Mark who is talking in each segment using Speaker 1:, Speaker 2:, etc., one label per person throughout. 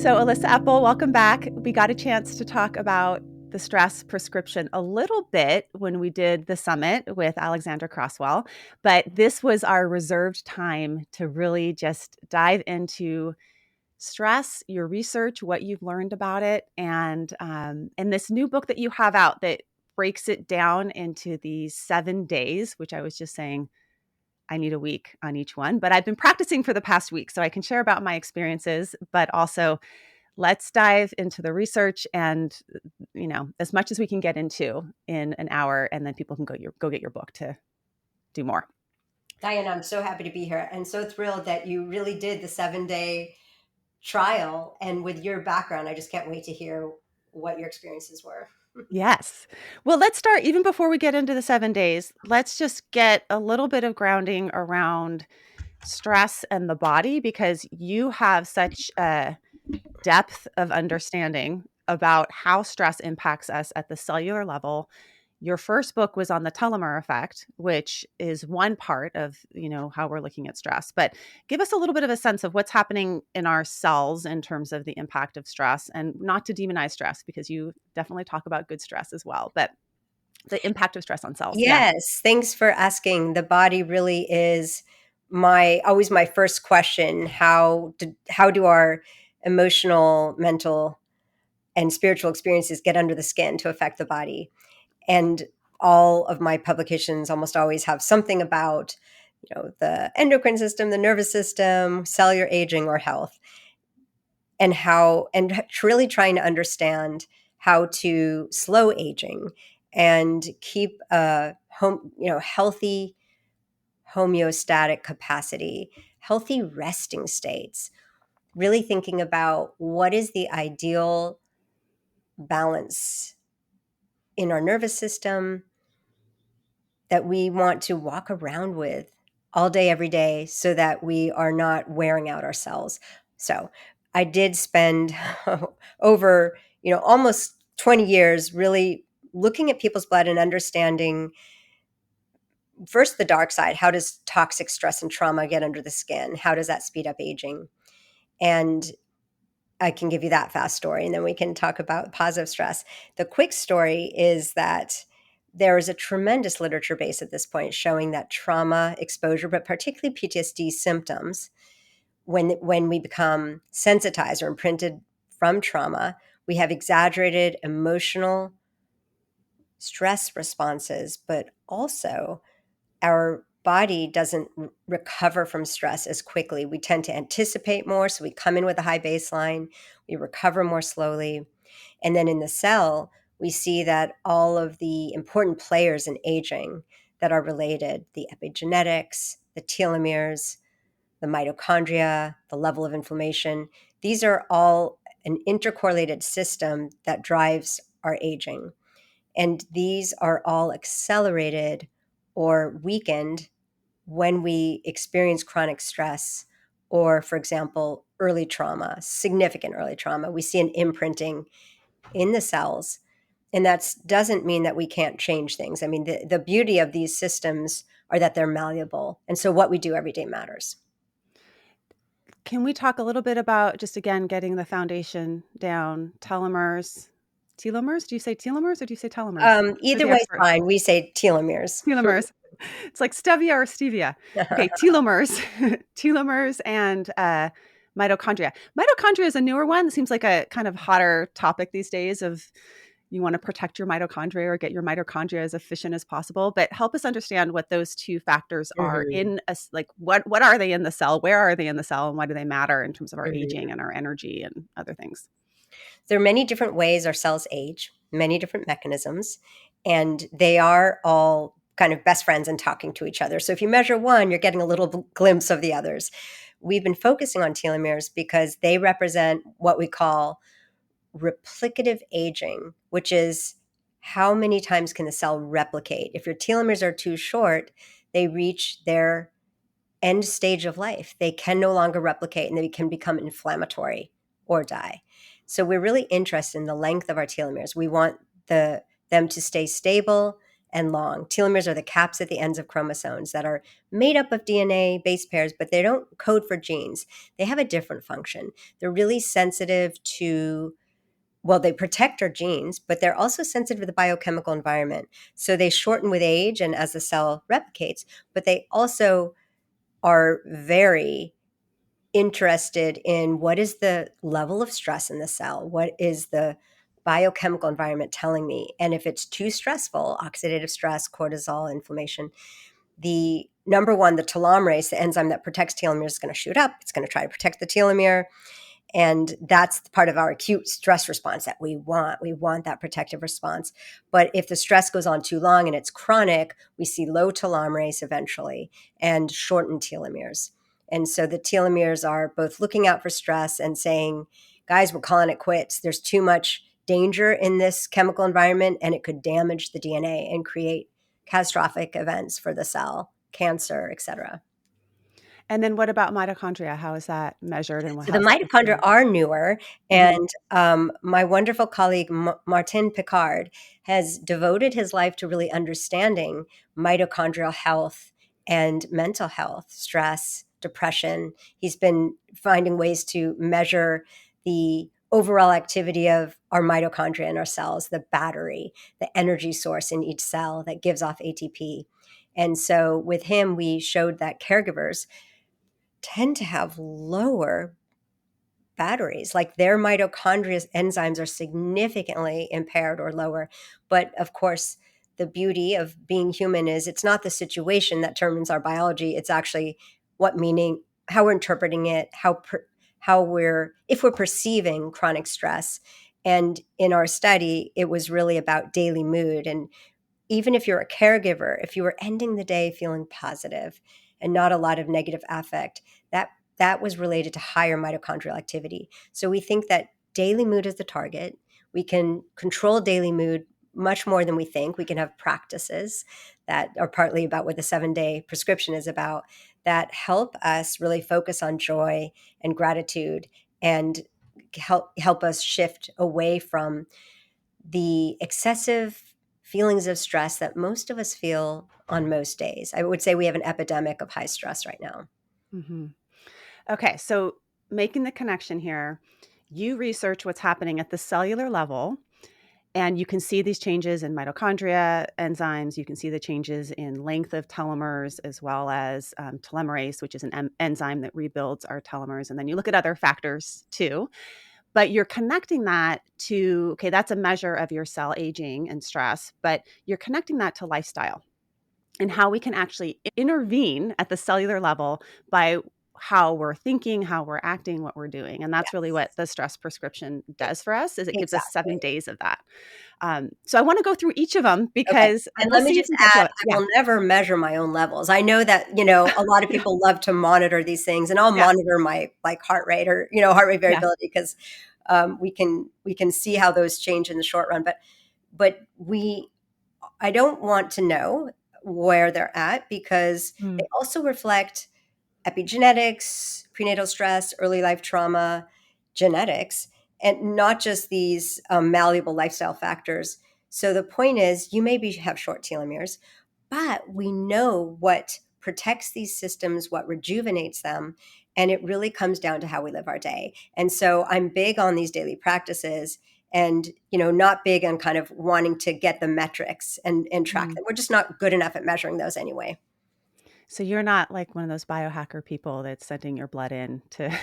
Speaker 1: So, Elissa Epel, welcome back. We got a chance to talk about the stress prescription a little bit when we did the summit with Alexandra Crosswell, but this was our reserved time to really just dive into stress, your research, what you've learned about it, and this new book that you have out that breaks it down into these 7 days, which I was just saying I need a week on each one, but I've been practicing for the past week, so I can share about my experiences, but also let's dive into the research and, as much as we can get into in an hour, and then people can go get your book to do more.
Speaker 2: Diana, I'm so happy to be here and so thrilled that you really did the 7 day trial. And with your background, I just can't wait to hear what your experiences were.
Speaker 1: Yes. Well, let's start even before we get into the 7 days. Let's just get a little bit of grounding around stress and the body because you have such a depth of understanding about how stress impacts us at the cellular level. Your first book was on the telomere effect, which is one part of, how we're looking at stress. But give us a little bit of a sense of what's happening in our cells in terms of the impact of stress, and not to demonize stress because you definitely talk about good stress as well, but the impact of stress on cells. Yeah.
Speaker 2: Yes, thanks for asking. The body really is my first question. How do our emotional, mental, and spiritual experiences get under the skin to affect the body? And all of my publications almost always have something about the endocrine system, the nervous system, cellular aging or health, and really trying to understand how to slow aging and keep a healthy homeostatic capacity, healthy resting states, really thinking about what is the ideal balance in our nervous system that we want to walk around with all day, every day, so that we are not wearing out ourselves. So I did spend over, almost 20 years really looking at people's blood and understanding first the dark side. How does toxic stress and trauma get under the skin? How does that speed up aging? And I can give you that fast story, and then we can talk about positive stress. The quick story is that there is a tremendous literature base at this point showing that trauma exposure, but particularly PTSD symptoms, when we become sensitized or imprinted from trauma, we have exaggerated emotional stress responses, but also our body doesn't recover from stress as quickly. We tend to anticipate more, so we come in with a high baseline, we recover more slowly. And then in the cell, we see that all of the important players in aging that are related, the epigenetics, the telomeres, the mitochondria, the level of inflammation, these are all an intercorrelated system that drives our aging. And these are all accelerated or weakened when we experience chronic stress or, for example, early trauma, significant early trauma. We see an imprinting in the cells. And that doesn't mean that we can't change things. I mean, the beauty of these systems are that they're malleable. And so what we do every day matters.
Speaker 1: Can we talk a little bit about, just again, getting the foundation down, telomeres? Telomeres? Do you say telomeres or do you say telomeres? You're
Speaker 2: Either
Speaker 1: the
Speaker 2: way is
Speaker 1: expert.
Speaker 2: fine. We say telomeres.
Speaker 1: Telomeres. It's like stevia or stevia. Okay, telomeres. Telomeres and mitochondria. Mitochondria is a newer one. It seems like a kind of hotter topic these days of you want to protect your mitochondria or get your mitochondria as efficient as possible. But help us understand what those two factors are
Speaker 2: Mhm,
Speaker 1: in us. Like what are they in the cell? Where are they in the cell? And why do they matter in terms of our
Speaker 2: mhm.
Speaker 1: aging and our energy and other things?
Speaker 2: There are many different ways our cells age, many different mechanisms, and they are all kind of best friends and talking to each other. So if you measure one, you're getting a little glimpse of the others. We've been focusing on telomeres because they represent what we call replicative aging, which is how many times can the cell replicate? If your telomeres are too short, they reach their end stage of life. They can no longer replicate and they can become inflammatory or die. So we're really interested in the length of our telomeres. We want them to stay stable and long. Telomeres are the caps at the ends of chromosomes that are made up of DNA base pairs, but they don't code for genes. They have a different function. They're really sensitive to, well, they protect our genes, but they're also sensitive to the biochemical environment. So they shorten with age and as the cell replicates, but they also are very interested in what is the level of stress in the cell? What is the biochemical environment telling me? And if it's too stressful, oxidative stress, cortisol, inflammation, the number one, the telomerase, the enzyme that protects telomeres, is going to shoot up. It's going to try to protect the telomere. And that's part of our acute stress response that we want. We want that protective response. But if the stress goes on too long and it's chronic, we see low telomerase eventually and shortened telomeres. And so the telomeres are both looking out for stress and saying, guys, we're calling it quits. There's too much danger in this chemical environment, and it could damage the DNA and create catastrophic events for the cell, cancer, et cetera.
Speaker 1: And then what about mitochondria? How is that measured and
Speaker 2: So the
Speaker 1: how's that
Speaker 2: mitochondria
Speaker 1: contributing?
Speaker 2: are newer,
Speaker 1: Mhm.
Speaker 2: and my wonderful colleague Martin Picard has devoted his life to really understanding mitochondrial health and mental health, stress, depression. He's been finding ways to measure the overall activity of our mitochondria in our cells, the battery, the energy source in each cell that gives off ATP. And so with him, we showed that caregivers tend to have lower batteries, like their mitochondria enzymes are significantly impaired or lower. But of course, the beauty of being human is it's not the situation that determines our biology. It's actually what meaning, how we're interpreting it, how we're, if we're perceiving chronic stress. And in our study, it was really about daily mood. And even if you're a caregiver, if you were ending the day feeling positive and not a lot of negative affect, that was related to higher mitochondrial activity. So we think that daily mood is the target. We can control daily mood much more than we think. We can have practices that are partly about what the 7-day prescription is about that help us really focus on joy and gratitude and help us shift away from the excessive feelings of stress that most of us feel on most days. I would say we have an epidemic of high stress right now.
Speaker 1: Mhm. Okay, so making the connection here, you research what's happening at the cellular level, and you can see these changes in mitochondria enzymes. You can see the changes in length of telomeres as well as telomerase, which is an enzyme that rebuilds our telomeres. And then you look at other factors too. But you're connecting that to, okay, that's a measure of your cell aging and stress, but you're connecting that to lifestyle and how we can actually intervene at the cellular level by how we're thinking, how we're acting, what we're doing. And that's really what
Speaker 2: Yes,
Speaker 1: the stress prescription does for us is it gives us
Speaker 2: exactly.
Speaker 1: 7 days of that. So I want to go through each of them
Speaker 2: Okay.
Speaker 1: because
Speaker 2: And
Speaker 1: we'll
Speaker 2: let me
Speaker 1: see if
Speaker 2: just
Speaker 1: we get
Speaker 2: add,
Speaker 1: to it.
Speaker 2: I
Speaker 1: Yeah.
Speaker 2: will never measure my own levels. I know that, a lot of people love to monitor these things, and I'll
Speaker 1: Yeah.
Speaker 2: monitor my like heart rate or, heart rate
Speaker 1: Yeah.
Speaker 2: variability because we can see how those change in the short run. But I don't want to know where they're at because
Speaker 1: Mm.
Speaker 2: they also reflect epigenetics, prenatal stress, early life trauma, genetics, and not just these malleable lifestyle factors. So the point is, you maybe have short telomeres, but we know what protects these systems, what rejuvenates them, and it really comes down to how we live our day. And so I'm big on these daily practices and not big on kind of wanting to get the metrics and track
Speaker 1: Mm.
Speaker 2: them. We're just not good enough at measuring those anyway.
Speaker 1: So you're not like one of those biohacker people that's sending your blood in to,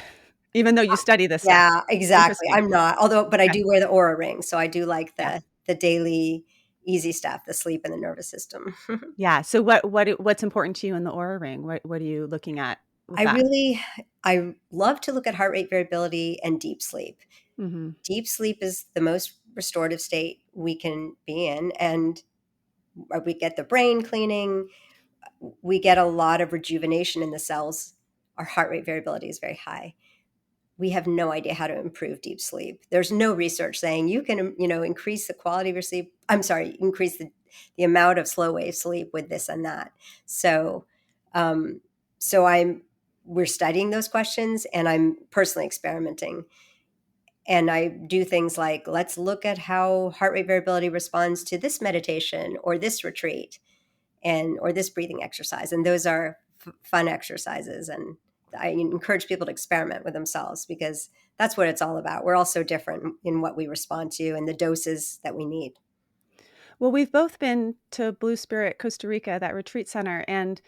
Speaker 1: even though you study this stuff.
Speaker 2: Yeah, exactly.
Speaker 1: Interesting.
Speaker 2: I'm not. Although, but I
Speaker 1: Okay.
Speaker 2: do wear the Aura ring, so I do like
Speaker 1: Yeah.
Speaker 2: the daily easy stuff, the sleep and the nervous system.
Speaker 1: Yeah. So what's important to you in the Aura Ring? What are you looking at with
Speaker 2: I
Speaker 1: that?
Speaker 2: really I love to look at heart rate variability and deep sleep.
Speaker 1: Mhm.
Speaker 2: Deep sleep is the most restorative state we can be in, and we get the brain cleaning, we get a lot of rejuvenation in the cells. Our heart rate variability is very high. We have no idea how to improve deep sleep. There's no research saying you can, increase the quality of your sleep. I'm sorry, increase the amount of slow wave sleep with this and that. So, um, so we're studying those questions, and I'm personally experimenting. And I do things like, let's look at how heart rate variability responds to this meditation or this retreat and or this breathing exercise. And those are fun exercises. And I encourage people to experiment with themselves because that's what it's all about. We're all so different in what we respond to and the doses that we need.
Speaker 1: Well, we've both been to Blue Spirit Costa Rica, that retreat center, and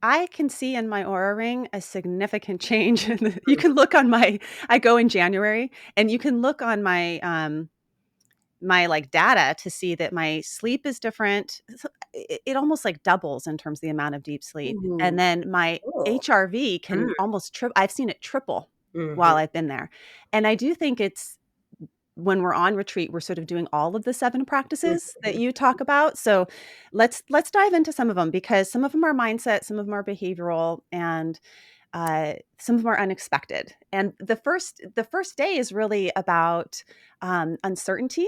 Speaker 1: I can see in my Aura Ring a significant change. You can look on my I go in January, and you can look on my, like, data to see that my sleep is different. So it almost, like, doubles in terms of the amount of deep sleep, and
Speaker 2: Ooh,
Speaker 1: then my
Speaker 2: cool.
Speaker 1: HRV can
Speaker 2: Mm,
Speaker 1: almost I've seen it triple while
Speaker 2: mhm,
Speaker 1: I've been there, and I do think it's when we're on retreat, we're sort of doing all of the 7 practices that
Speaker 2: mhm,
Speaker 1: you talk about. So let's dive into some of them because some of them are mindset, some of them are behavioral, and some of them are unexpected. And the first day is really about uncertainty.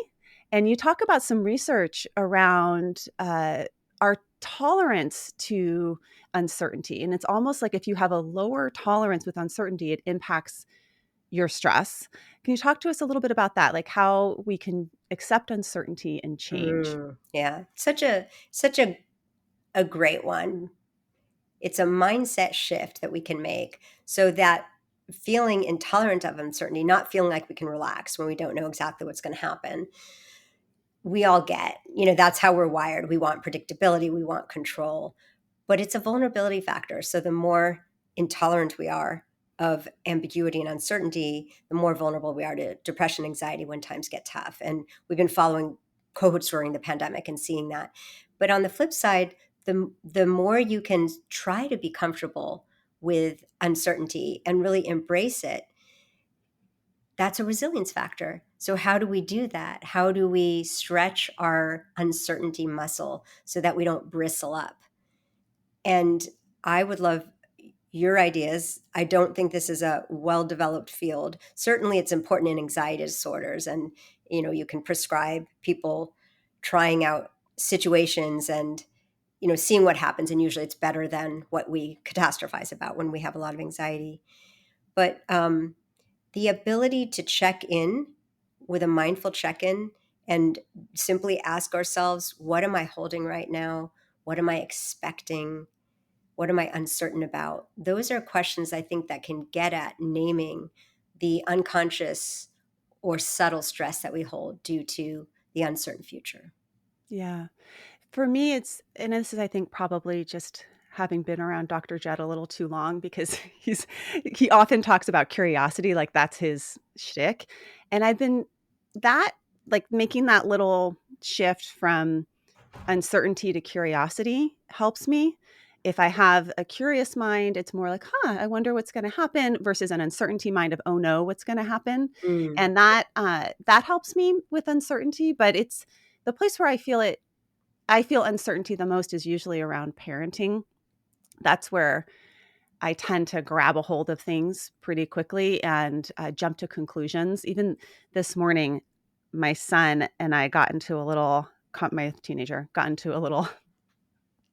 Speaker 1: And you talk about some research around our tolerance to uncertainty. And it's almost like if you have a lower tolerance with uncertainty, it impacts your stress. Can you talk to us a little bit about that? Like how we can accept uncertainty and change?
Speaker 2: yeah, such a great one. It's a mindset shift that we can make so that feeling intolerant of uncertainty, not feeling like we can relax when we don't know exactly what's going to happen, we all get. That's how we're wired. We want predictability, we want control, but it's a vulnerability factor. So the more intolerant we are of ambiguity and uncertainty, the more vulnerable we are to depression, anxiety when times get tough. And we've been following cohorts during the pandemic and seeing that. But on the flip side, the more you can try to be comfortable with uncertainty and really embrace it, that's a resilience factor. So, how do we do that? How do we stretch our uncertainty muscle so that we don't bristle up? And I would love your ideas. I don't think this is a well developed field. Certainly, it's important in anxiety disorders. And, you can prescribe people trying out situations and, seeing what happens. And usually it's better than what we catastrophize about when we have a lot of anxiety. But the ability to check in with a mindful check in and simply ask ourselves, what am I holding right now? What am I expecting? What am I uncertain about? Those are questions I think that can get at naming the unconscious or subtle stress that we hold due to the uncertain future.
Speaker 1: Yeah. For me, and this is, I think, probably just having been around Dr. Jett a little too long because he often talks about curiosity, like that's his shtick. And I've been that, like making that little shift from uncertainty to curiosity helps me. If I have a curious mind, it's more like, I wonder what's going to happen versus an uncertainty mind of, oh no, what's going to happen.
Speaker 2: Mm,
Speaker 1: And that helps me with uncertainty, but it's the place where I feel uncertainty the most is usually around parenting. That's where I tend to grab a hold of things pretty quickly and jump to conclusions. Even this morning, my son and I got into a little, my teenager got into a little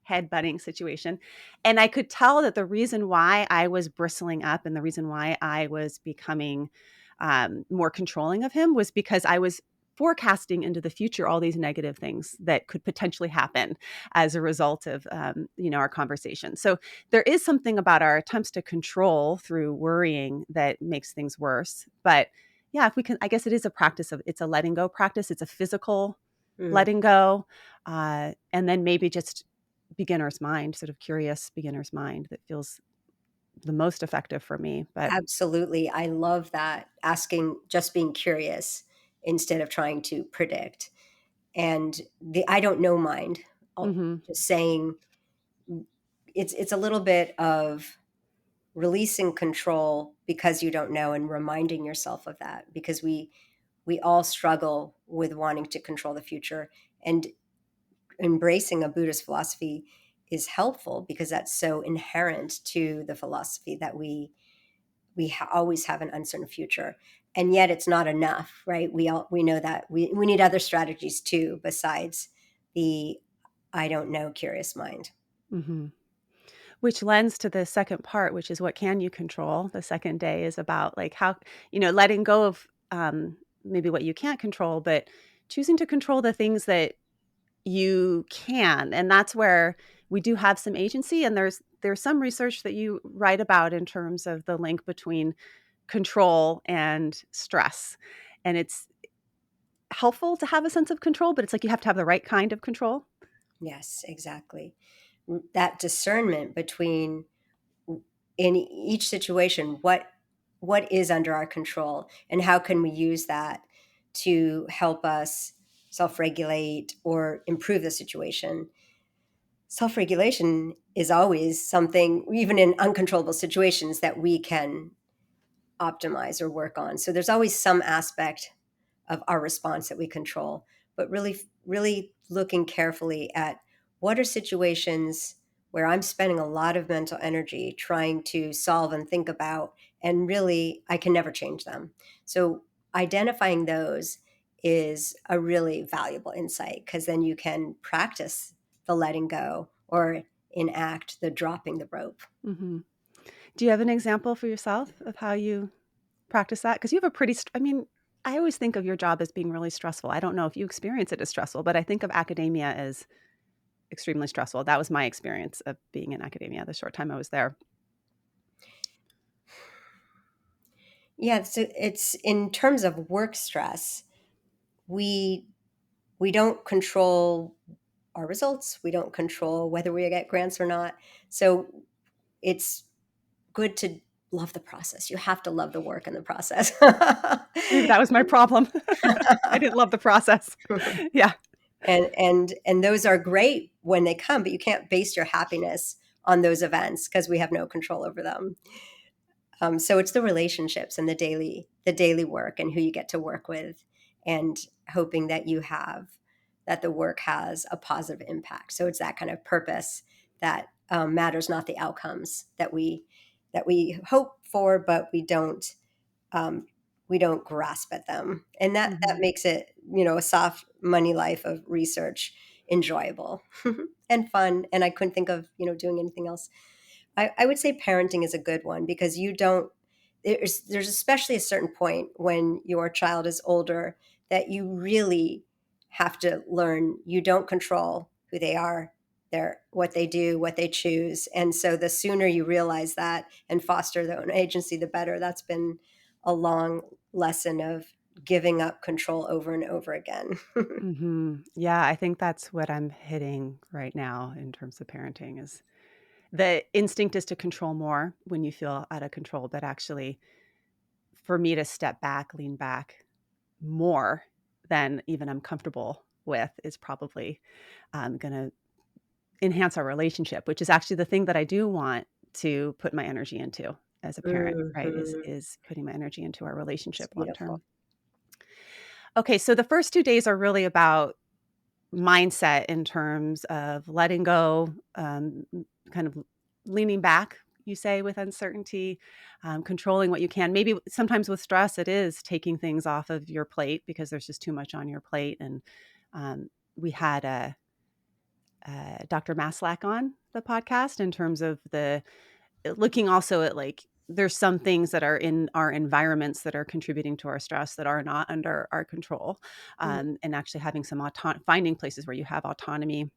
Speaker 1: head-butting situation. And I could tell that the reason why I was bristling up and the reason why I was becoming more controlling of him was because I was forecasting into the future all these negative things that could potentially happen as a result of our conversation. So there is something about our attempts to control through worrying that makes things worse. But yeah, if we can, I guess it is a practice of it's a letting go practice. It's a physical
Speaker 2: mm.
Speaker 1: letting go, and then maybe just beginner's mind, sort of curious beginner's mind that feels the most effective for me. But
Speaker 2: Absolutely. I love that. Asking, just being curious instead of trying to predict. And the I don't know mind,
Speaker 1: mhm,
Speaker 2: just saying it's a little bit of releasing control because you don't know and reminding yourself of that because we all struggle with wanting to control the future and embracing a Buddhist philosophy is helpful because that's so inherent to the philosophy that we always have an uncertain future, and yet it's not enough, right? We know that we need other strategies too besides the I don't know curious mind.
Speaker 1: mhm. Which lends to the second part, which is what can you control? The second day is about like how, letting go of maybe what you can't control, but choosing to control the things that you can. And that's where we do have some agency. And there's some research that you write about in terms of the link between control and stress. And it's helpful to have a sense of control, but it's like you have to have the right kind of control.
Speaker 2: Yes, exactly. That discernment between, in each situation, what is under our control and how can we use that to help us self-regulate or improve the situation. Self-regulation is always something, even in uncontrollable situations, that we can optimize or work on. So there's always some aspect of our response that we control, but really looking carefully at what are situations where I'm spending a lot of mental energy trying to solve and think about, and really I can never change them. So identifying those is a really valuable insight, because then you can practice the letting go or enact the dropping the rope.
Speaker 1: Mm-hmm. Do you have an example for yourself of how you practice that? Because you have a pretty, I mean, I always think of your job as being really stressful. I don't know if you experience it as stressful, but I think of academia as extremely stressful. That was my experience of being in academia the short time I was there.
Speaker 2: Yeah, so it's in terms of work stress, we we don't control our results. We don't control whether we get grants or not. So it's good to love the process. You have to love the work and the process.
Speaker 1: Maybe that was my problem. I didn't love the process. Yeah.
Speaker 2: And those are great when they come, but you can't base your happiness on those events because we have no control over them. So it's the relationships and the daily work and who you get to work with, and hoping that that the work has a positive impact. So it's that kind of purpose that matters, not the outcomes that we hope for, but we don't grasp at them, and that
Speaker 1: Mm-hmm.
Speaker 2: makes it, a soft money life of research enjoyable and fun. And I couldn't think of doing anything else. I would say parenting is a good one, because you don't there's especially a certain point when your child is older that you really have to learn you don't control who they are, what they do, what they choose. And so the sooner you realize that and foster their own agency, the better. That's been a long lesson of giving up control over and over again.
Speaker 1: Mm-hmm. Yeah, I think that's what I'm hitting right now in terms of parenting is the instinct is to control more when you feel out of control, but actually for me to step back, lean back more than even I'm comfortable with is probably going to enhance our relationship, which is actually the thing that I do want to put my energy into as a parent, right?
Speaker 2: Mhm.
Speaker 1: Is putting my energy into our
Speaker 2: It's
Speaker 1: relationship long
Speaker 2: beautiful.
Speaker 1: term. Okay, so the first 2 days are really about mindset in terms of letting go, kind of leaning back, you say, with uncertainty, controlling what you can. Maybe sometimes with stress, it is taking things off of your plate because there's just too much on your plate. And we had Dr. Maslach on the podcast in terms of the looking also at like there's some things that are in our environments that are contributing to our stress that are not under our control,
Speaker 2: Mm.
Speaker 1: and actually having some finding places where you have autonomy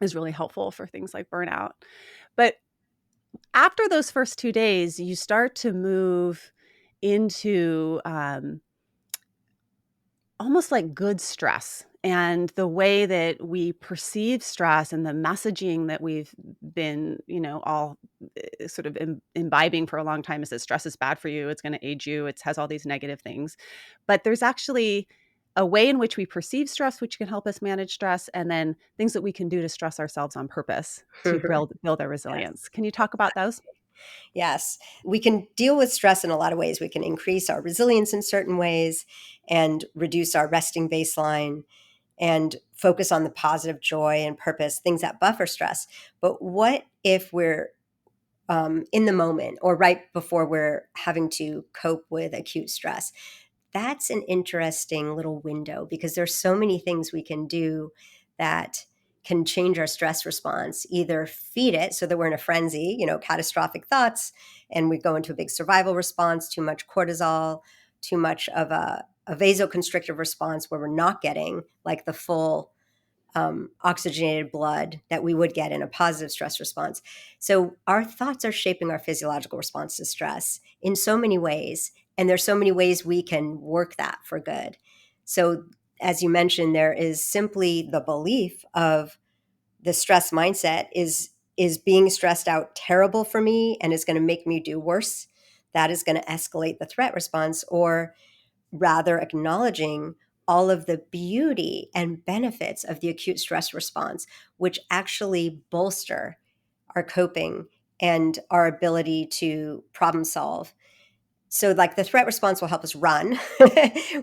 Speaker 1: is really helpful for things like burnout. But after those first 2 days, you start to move into almost like good stress, and the way that we perceive stress and the messaging that we've been, all sort of imbibing for a long time is that stress is bad for you. It's going to age you. It has all these negative things. But there's actually a way in which we perceive stress, which can help us manage stress, and then things that we can do to stress ourselves on purpose to build our
Speaker 2: Yes.
Speaker 1: resilience. Can you talk about those?
Speaker 2: Yes, we can deal with stress in a lot of ways. We can increase our resilience in certain ways and reduce our resting baseline and focus on the positive joy and purpose, things that buffer stress. But what if we're in the moment or right before we're having to cope with acute stress? That's an interesting little window, because there's so many things we can do that can change our stress response. Either feed it so that we're in a frenzy, catastrophic thoughts, and we go into a big survival response, too much cortisol, too much of a vasoconstrictive response where we're not getting like the full oxygenated blood that we would get in a positive stress response. So our thoughts are shaping our physiological response to stress in so many ways. And there's so many ways we can work that for good. So as you mentioned, there is simply the belief of the stress mindset is being stressed out terrible for me and is going to make me do worse. That is going to escalate the threat response, or rather acknowledging all of the beauty and benefits of the acute stress response, which actually bolster our coping and our ability to problem solve. So, like, the threat response will help us run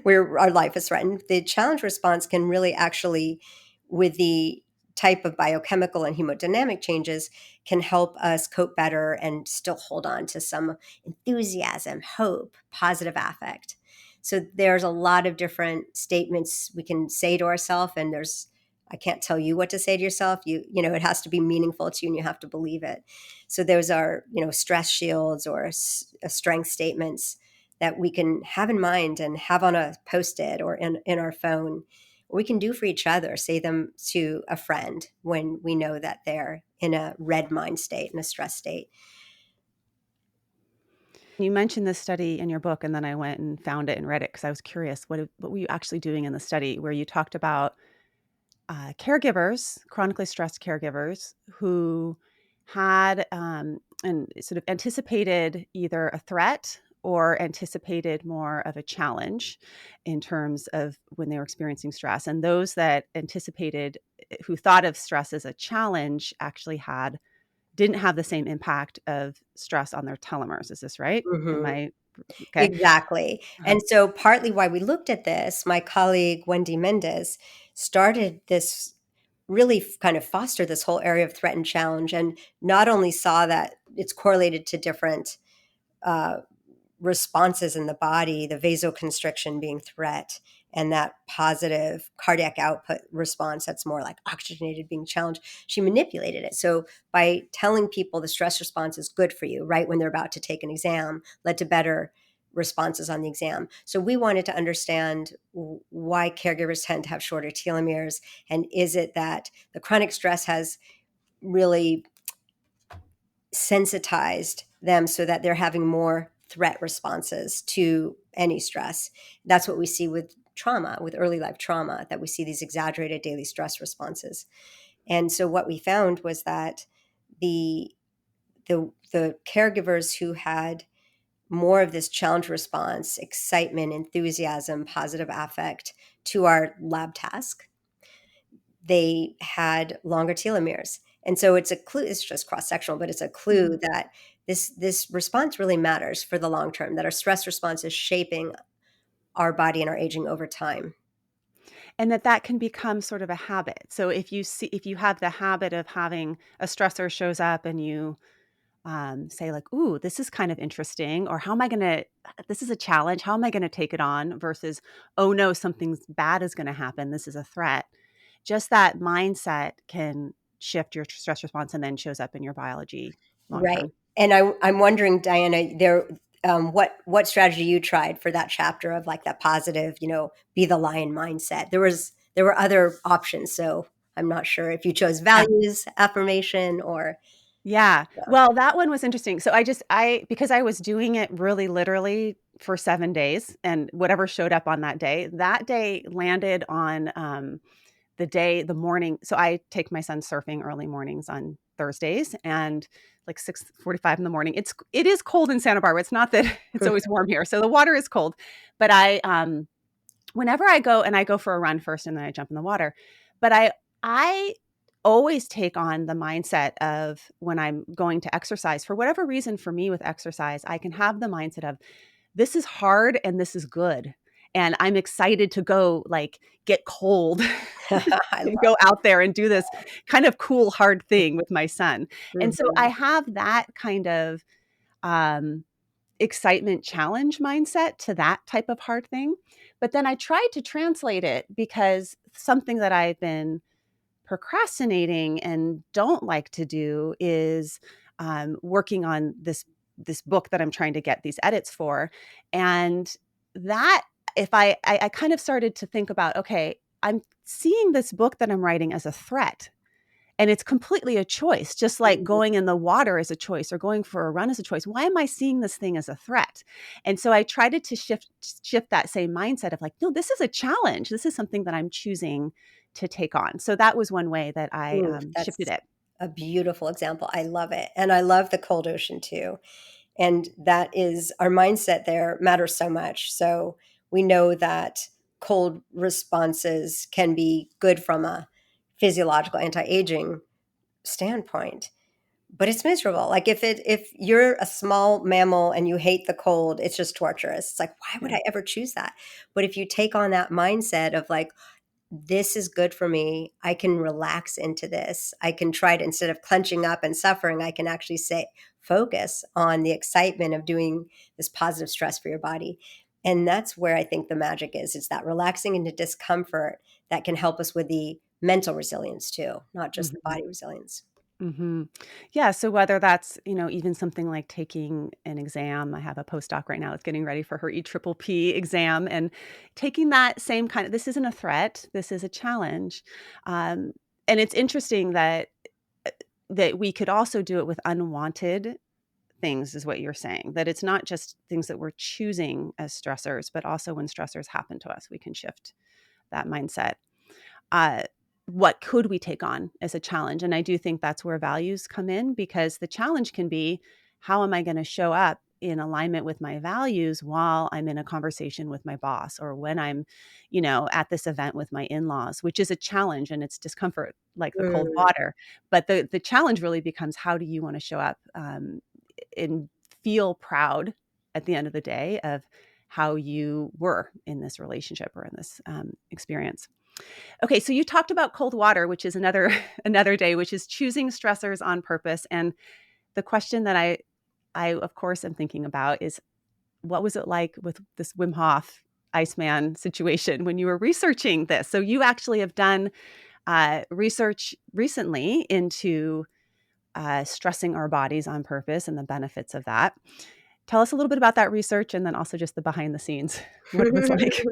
Speaker 2: where our life is threatened. The challenge response can really actually, with the type of biochemical and hemodynamic changes, can help us cope better and still hold on to some enthusiasm, hope, positive affect. So there's a lot of different statements we can say to ourselves, and I can't tell you what to say to yourself. It has to be meaningful to you, and you have to believe it. So those are, stress shields or strength statements that we can have in mind and have on a Post-it or in our phone. We can do for each other, say them to a friend when we know that they're in a red mind state, in a stress state.
Speaker 1: You mentioned this study in your book, and then I went and found it and read it because I was curious. What were you actually doing in the study where you talked about caregivers, chronically stressed caregivers who had and sort of anticipated either a threat or anticipated more of a challenge in terms of when they were experiencing stress. And those that anticipated, who thought of stress as a challenge, actually didn't have the same impact of stress on their telomeres. Is this right? Am
Speaker 2: Mhm.
Speaker 1: I okay?
Speaker 2: Exactly.
Speaker 1: Uh-huh.
Speaker 2: And so partly why we looked at this, my colleague Wendy Mendez started this really kind of foster this whole area of threat and challenge, and not only saw that it's correlated to different uh, responses in the body, the vasoconstriction being threat, and that positive cardiac output response that's more like oxygenated being challenged. She manipulated it. So by telling people the stress response is good for you right when they're about to take an exam, led to better responses on the exam. So we wanted to understand why caregivers tend to have shorter telomeres, and is it that the chronic stress has really sensitized them so that they're having more threat responses to any stress. That's what we see with trauma, with early life trauma, that we see these exaggerated daily stress responses. And so what we found was that the the caregivers who had more of this challenge response, excitement, enthusiasm, positive affect to our lab task, they had longer telomeres. And so it's a clue, it's just cross-sectional, but it's a clue
Speaker 1: Mhm.
Speaker 2: that this response really matters for the long term, that our stress response is shaping our body and our aging over time.
Speaker 1: And that can become sort of a habit. So if you have the habit of having a stressor shows up and you say like, "Ooh, this is kind of interesting," or "How am I gonna? This is a challenge. How am I gonna take it on?" Versus, "Oh no, something bad is gonna happen. This is a threat." Just that mindset can shift your stress response and then shows up in your biology long
Speaker 2: Right.
Speaker 1: term.
Speaker 2: And I'm wondering, Diana, what strategy you tried for that chapter of like that positive, be the lion mindset. There were other options, so I'm not sure if you chose
Speaker 1: Yeah.
Speaker 2: values, affirmation, or
Speaker 1: Yeah.
Speaker 2: yeah.
Speaker 1: Well, that one was interesting. So I because I was doing it really literally for 7 days and whatever showed up on that day landed on, the morning. So I take my son surfing early mornings on Thursdays and like 6:45 in the morning. It is cold in Santa Barbara. It's not that it's always warm here. So the water is cold. But whenever I go for a run first and then I jump in the water. But I always take on the mindset of when I'm going to exercise. For whatever reason, for me with exercise, I can have the mindset of this is hard and this is good. And I'm excited to go like get cold
Speaker 2: I
Speaker 1: and
Speaker 2: love
Speaker 1: go out there and do this kind of cool, hard thing with my son. And so I
Speaker 2: Mhm.
Speaker 1: have that kind of um, excitement challenge mindset to that type of hard thing. But then I tried to translate it because something that I've been procrastinating and don't like to do is working on this book that I'm trying to get these edits for. And that if I kind of started to think about, okay, I'm seeing this book that I'm writing as a threat. And it's completely a choice, just like
Speaker 2: Mhm.
Speaker 1: going in the water is a choice or going for a run is a choice. Why am I seeing this thing as a threat? And so I tried to shift that same mindset of like, no, this is a challenge. This is something that I'm choosing to take on. So that was one way that I
Speaker 2: Ooh,
Speaker 1: shifted
Speaker 2: that's
Speaker 1: it.
Speaker 2: a beautiful example. I love it. And I love the cold ocean too. And that is our mindset there matters so much. So we know that cold responses can be good from a physiological anti-aging standpoint, but it's miserable. Like if you're a small mammal and you hate the cold, it's just torturous. It's like, why would
Speaker 1: Yeah.
Speaker 2: I ever choose that? But if you take on that mindset of like, this is good for me. I can relax into this. I can try to, instead of clenching up and suffering, I can actually say, focus on the excitement of doing this positive stress for your body. And that's where I think the magic is. It's that relaxing into discomfort that can help us with the mental resilience too, not just the
Speaker 1: Mhm.
Speaker 2: body resilience.
Speaker 1: Mhm. Yeah, so whether that's, even something like taking an exam, I have a postdoc right now that's getting ready for her EPPP exam, and taking that same kind of, this isn't a threat, this is a challenge. Um, and it's interesting that we could also do it with unwanted things is what you're saying, that it's not just things that we're choosing as stressors, but also when stressors happen to us, we can shift that mindset. uh, what could we take on as a challenge? And I do think that's where values come in, because the challenge can be, how am I going to show up in alignment with my values while I'm in a conversation with my boss, or when I'm, at this event with my in-laws, which is a challenge and it's discomfort like the cold
Speaker 2: Mm,
Speaker 1: water. But the challenge really becomes, how do you want to show up and feel proud at the end of the day of how you were in this relationship or in this experience. Okay, so you talked about cold water, which is another another day, which is choosing stressors on purpose. And the question that I of course am thinking about is, what was it like with this Wim Hof Iceman situation when you were researching this? So you actually have done research recently into stressing our bodies on purpose and the benefits of that. Tell us a little bit about that research, and then also just the behind the scenes, what it was like.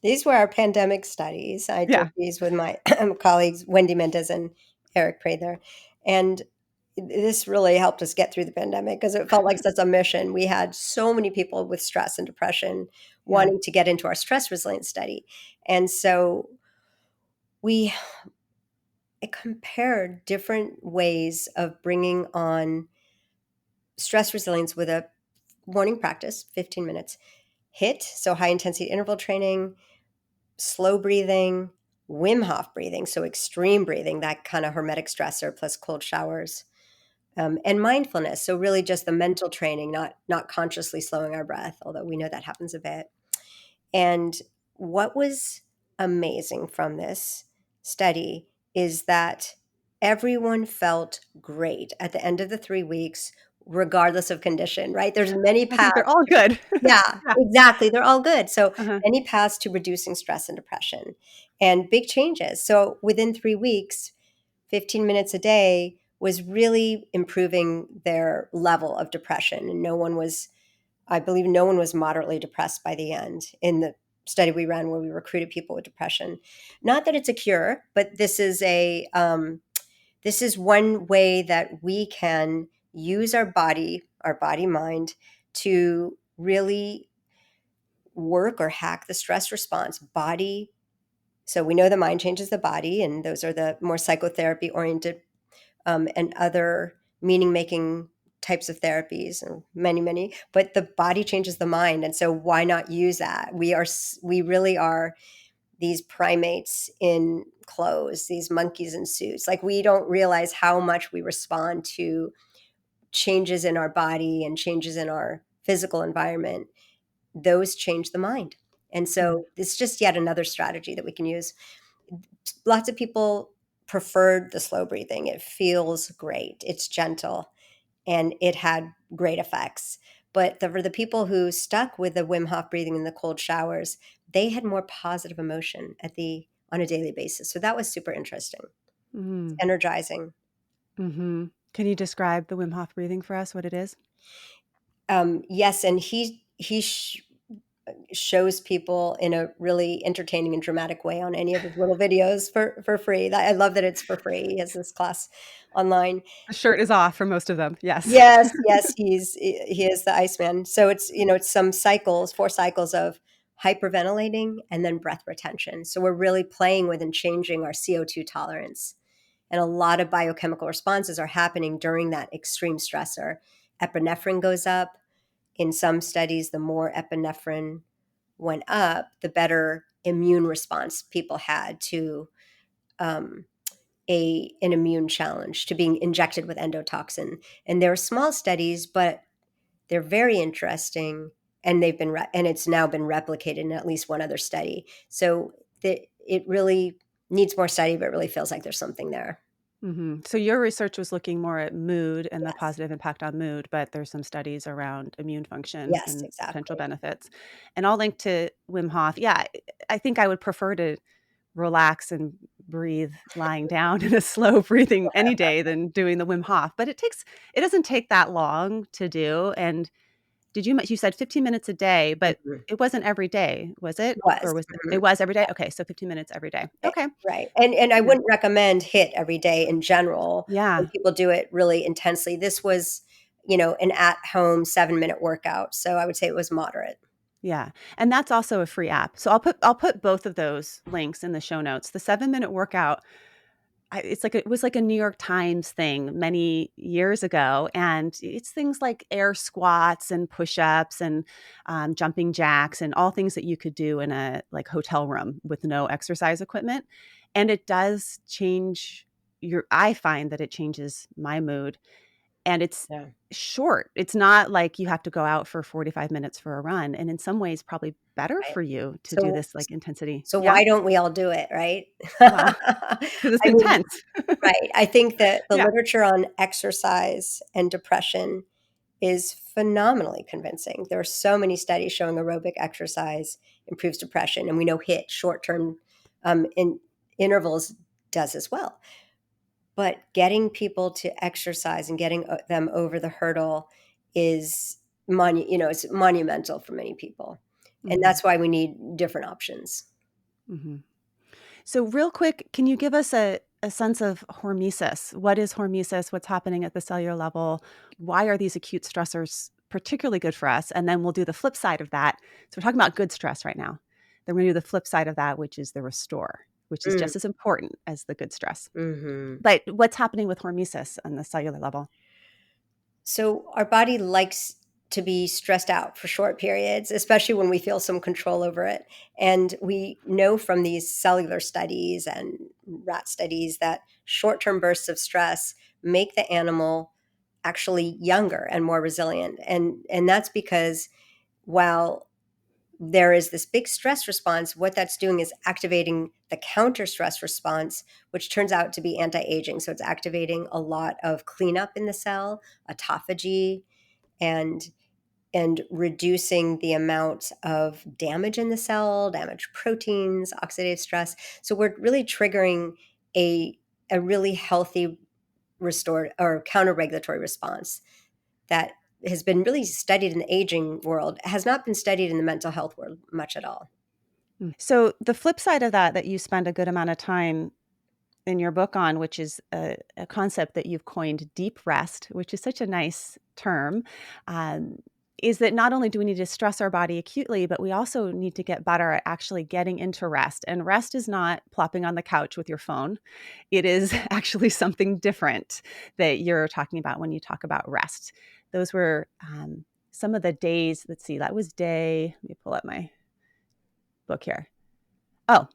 Speaker 2: These were our pandemic studies. I did
Speaker 1: Yeah,
Speaker 2: these with my colleagues, Wendy Mendez and Eric Prather. And this really helped us get through the pandemic because it felt like such a mission. We had so many people with stress and depression
Speaker 1: yeah.
Speaker 2: wanting to get into our stress resilience study. And so we compared different ways of bringing on stress resilience with a morning practice, 15 minutes, HIIT, so high intensity interval training, slow breathing, Wim Hof breathing, so extreme breathing, that kind of hermetic stressor plus cold showers, and mindfulness. So really just the mental training, not consciously slowing our breath, although we know that happens a bit. And what was amazing from this study is that everyone felt great at the end of the 3 weeks, regardless of condition, right? There's many
Speaker 1: I think they're
Speaker 2: paths.
Speaker 1: all good.
Speaker 2: Yeah,
Speaker 1: Yeah.
Speaker 2: exactly. They're all good. So
Speaker 1: Uh-huh.
Speaker 2: many paths to reducing stress and depression and big changes. So within 3 weeks, 15 minutes a day was really improving their level of depression. And I believe no one was moderately depressed by the end in the study we ran where we recruited people with depression. Not that it's a cure, but this is one way that we can use our body mind to really work or hack the stress response. Body. So we know the mind changes the body, and those are the more psychotherapy oriented and other meaning making types of therapies, and many. But the body changes the mind, and so why not use that? We really are these primates in clothes, these monkeys in suits. Like we don't realize how much we respond to changes in our body and changes in our physical environment. Those change the mind. And
Speaker 1: Mm,
Speaker 2: so it's just yet another strategy that we can use. Lots of people preferred the slow breathing. It feels great. It's gentle and it had great effects. But for the people who stuck with the Wim Hof breathing and the cold showers, they had more positive emotion on a daily basis. So that was super interesting. It's
Speaker 1: mm,
Speaker 2: energizing.
Speaker 1: mhm. Can you describe the Wim Hof breathing for us, what it is?
Speaker 2: Yes, and shows people in a really entertaining and dramatic way on any of his little videos for free. I love that it's for free. He has this class online.
Speaker 1: The shirt is off for most of them. Yes.
Speaker 2: Yes, yes, he is the Iceman. So it's, it's some cycles, 4 cycles of hyperventilating and then breath retention. So we're really playing with and changing our CO2 tolerance. And a lot of biochemical responses are happening during that extreme stressor. Epinephrine goes up. In some studies, the more epinephrine went up, the better immune response people had to um, an immune challenge, to being injected with endotoxin. And they're small studies, but they're very interesting, and and it's now been replicated in at least one other study. So it really needs more study, but it really feels like there's something there.
Speaker 1: So your research was looking more at mood and the
Speaker 2: Yes.
Speaker 1: positive impact on mood, but there's some studies around immune function
Speaker 2: Yes,
Speaker 1: and potential
Speaker 2: exactly.
Speaker 1: benefits. And I'll link to Wim Hof. Yeah, I think I would prefer to relax and breathe lying down in a slow breathing any day than doing the Wim Hof. But it doesn't take that long to do. And you said 15 minutes a day, but
Speaker 2: Mhm.
Speaker 1: it wasn't every day, was it? Or
Speaker 2: Was.
Speaker 1: it
Speaker 2: Mhm.
Speaker 1: was every day? Okay, so 15 minutes every day. Okay.
Speaker 2: Right, and I
Speaker 1: Yeah.
Speaker 2: wouldn't recommend HIIT every day in general when
Speaker 1: Yeah.
Speaker 2: people do it really intensely. This was, an at-home 7-minute workout, so I would say it was moderate.
Speaker 1: Yeah, and that's also a free app. So I'll put both of those links in the show notes. The 7-minute workout, it was like a New York Times thing many years ago, and it's things like air squats and push-ups and jumping jacks and all things that you could do in a like hotel room with no exercise equipment, and it does change your. I find that it changes my mood, and it's
Speaker 2: Yeah,
Speaker 1: short. It's not like you have to go out for 45 minutes for a run, and in some ways, probably better
Speaker 2: right.
Speaker 1: for you to do
Speaker 2: So
Speaker 1: this, like, intensity.
Speaker 2: so
Speaker 1: Yeah?
Speaker 2: why don't we all do it, right?
Speaker 1: Well, because it's
Speaker 2: I mean,
Speaker 1: intense.
Speaker 2: right, I think that the
Speaker 1: Yeah.
Speaker 2: literature on exercise and depression is phenomenally convincing. There are so many studies showing aerobic exercise improves depression, and we know HIIT, short-term, in intervals, does as well. But getting people to exercise and getting them over the hurdle is it's monumental for many people. And
Speaker 1: Mhm,
Speaker 2: that's why we need different options.
Speaker 1: mhm. So real quick, can you give us a sense of hormesis? What is hormesis? What's happening at the cellular level? Why are these acute stressors particularly good for us? And then we'll do the flip side of that. So we're talking about good stress right now. Then we're gonna do the flip side of that, which is the restore, which is
Speaker 2: Mm,
Speaker 1: just as important as the good stress.
Speaker 2: mhm.
Speaker 1: But what's happening with hormesis on the cellular level?
Speaker 2: So our body likes to be stressed out for short periods, especially when we feel some control over it. And we know from these cellular studies and rat studies that short-term bursts of stress make the animal actually younger and more resilient. And that's because while there is this big stress response, what that's doing is activating the counter stress response, which turns out to be anti-aging. So it's activating a lot of cleanup in the cell, autophagy, and reducing the amount of damage in the cell, damaged proteins, oxidative stress. So we're really triggering a really healthy restored or counter regulatory response that has been really studied in the aging world, has not been studied in the mental health world much at all.
Speaker 1: So the flip side of that you spend a good amount of time in your book on, which is a concept that you've coined, deep rest, which is such a nice term, um, is that not only do we need to stress our body acutely, but we also need to get better at actually getting into rest. And rest is not plopping on the couch with your phone. It is actually something different that you're talking about when you talk about rest. Those were some of the days. Let's see, that was let me pull up my book here. Oh,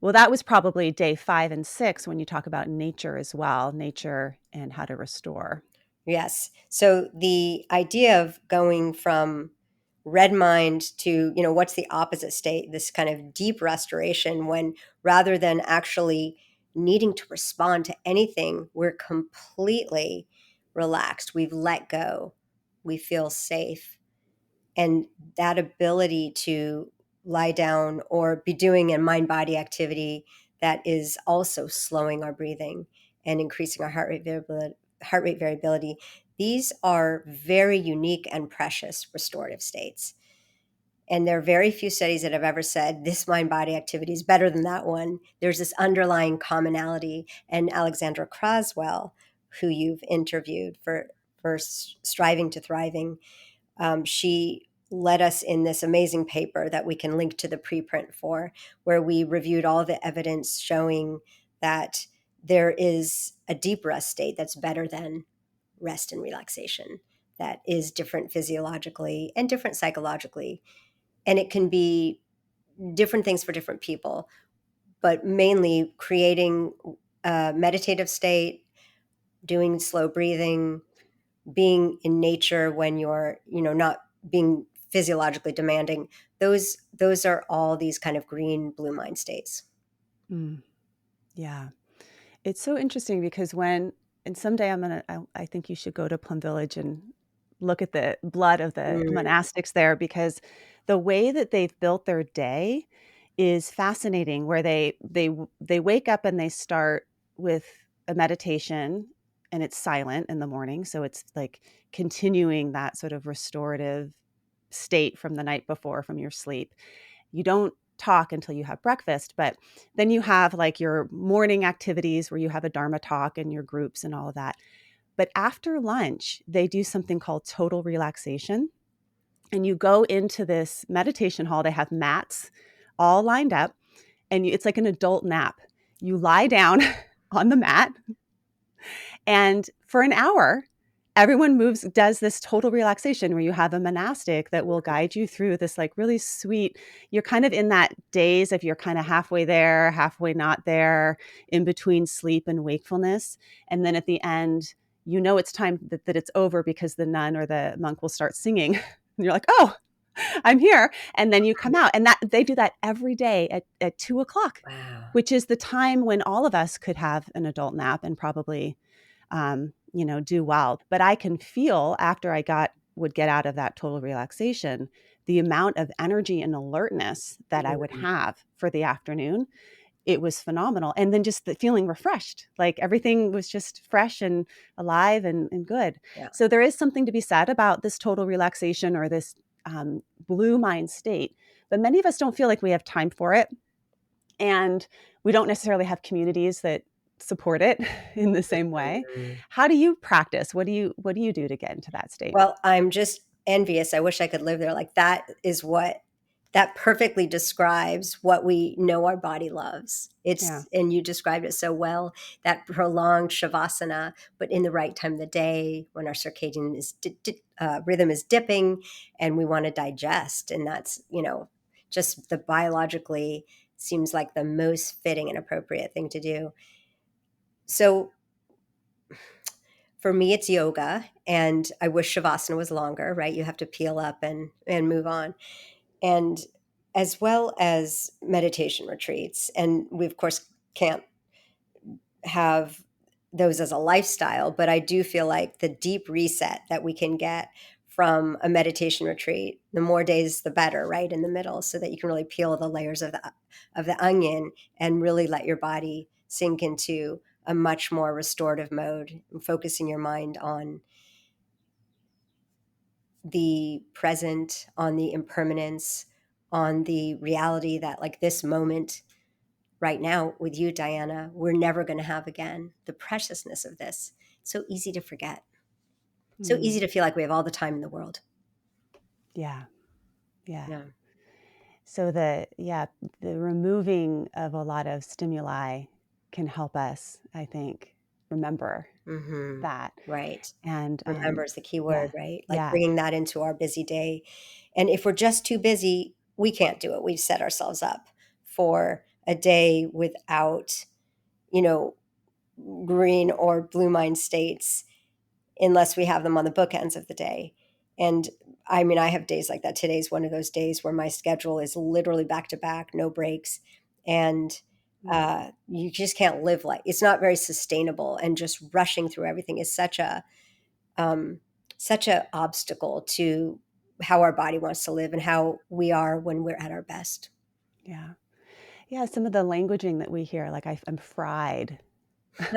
Speaker 1: well, that was probably day 5 and 6 when you talk about nature as well, nature and how to restore.
Speaker 2: Yes. So the idea of going from red mind to, what's the opposite state, this kind of deep restoration when rather than actually needing to respond to anything, we're completely relaxed. We've let go. We feel safe. And that ability to lie down or be doing a mind body activity that is also slowing our breathing and increasing our heart rate variability, these are very unique and precious restorative states. And there are very few studies that have ever said this mind body activity is better than that one. There's this underlying commonality. And Alexandra Croswell, who you've interviewed for Striving to Thriving, she led us in this amazing paper that we can link to the preprint for, where we reviewed all the evidence showing that there is a deep rest state that's better than rest and relaxation, that is different physiologically and different psychologically. And it can be different things for different people, but mainly creating a meditative state, doing slow breathing, being in nature when you're, not being physiologically demanding. Those are all these kind of green blue mind states.
Speaker 1: Mm, yeah. It's so interesting because and someday I think you should go to Plum Village and look at the blood of the
Speaker 2: Mm,
Speaker 1: monastics there, because the way that they've built their day is fascinating, where they wake up and they start with a meditation, and it's silent in the morning. So it's like continuing that sort of restorative state from the night before, from your sleep. You don't talk until you have breakfast, but then you have like your morning activities where you have a Dharma talk and your groups and all of that. But after lunch, they do something called total relaxation. And you go into this meditation hall. They have mats all lined up, and it's like an adult nap. You lie down on the mat, and for an hour, everyone does this total relaxation where you have a monastic that will guide you through this like really sweet, you're kind of in that daze if you're kind of halfway there, halfway not there, in between sleep and wakefulness. And then at the end, it's time that it's over, because the nun or the monk will start singing. And you're like, oh, I'm here. And then you come out. And that they do that every day at 2 o'clock,
Speaker 2: wow.
Speaker 1: which is the time when all of us could have an adult nap and probably do well. But I can feel after would get out of that total relaxation, the amount of energy and alertness that I would
Speaker 2: Mm,
Speaker 1: have for the afternoon. It was phenomenal. And then just the feeling refreshed, like everything was just fresh and alive and good.
Speaker 2: yeah.
Speaker 1: So there is something to be said about this total relaxation, or this blue mind state. But many of us don't feel like we have time for it. And we don't necessarily have communities that support it in the same way.
Speaker 2: Mm.
Speaker 1: How do you practice? What do you do to get into that state?
Speaker 2: Well, I'm just envious. I wish I could live there. Like that perfectly describes what we know our body loves.
Speaker 1: Yeah.
Speaker 2: And you described it so well, that prolonged shavasana, but in the right time of the day when our circadian rhythm is dipping and we want to digest. And that's, just the biologically seems like the most fitting and appropriate thing to do. So for me, it's yoga, and I wish shavasana was longer, right? You have to peel up and move on. And as well as meditation retreats. And we, of course, can't have those as a lifestyle, but I do feel like the deep reset that we can get from a meditation retreat, the more days, the better, right? In the middle, so that you can really peel the layers of the onion and really let your body sink into a much more restorative mode, and focusing your mind on the present, on the impermanence, on the reality that, like, this moment right now with you, Diana, we're never going to have again. The preciousness of this. So easy to forget. So easy
Speaker 1: Mm,
Speaker 2: to feel like we have all the time in the world.
Speaker 1: yeah. Yeah.
Speaker 2: Yeah.
Speaker 1: So the removing of a lot of stimuli can help us, I think, remember
Speaker 2: Mm-hmm.
Speaker 1: that.
Speaker 2: Right.
Speaker 1: And
Speaker 2: Remember is the key
Speaker 1: yeah.
Speaker 2: word, right? Like
Speaker 1: Yeah.
Speaker 2: bringing that into our busy day. And if we're just too busy, we can't do it. We've set ourselves up for a day without, you know, green or blue mind states unless we have them on the bookends of the day. And I mean, I have days like that. Today's one of those days where my schedule is literally back to back, no breaks. And
Speaker 1: Mm,
Speaker 2: you just can't live like it's not very sustainable. And just rushing through everything is um, such a obstacle to how our body wants to live and how we are when we're at our best.
Speaker 1: yeah. Yeah. Some of the languaging that we hear, like I'm fried,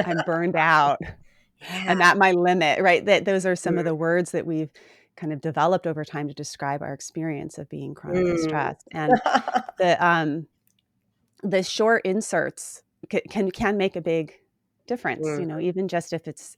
Speaker 1: I'm burned out,
Speaker 2: Yeah.
Speaker 1: I'm at my limit, right? That those are some of the words that we've kind of developed over time to describe our experience of being chronically
Speaker 2: Mm.
Speaker 1: stressed. And the the short inserts can make a big difference,
Speaker 2: Mm.
Speaker 1: even just if it's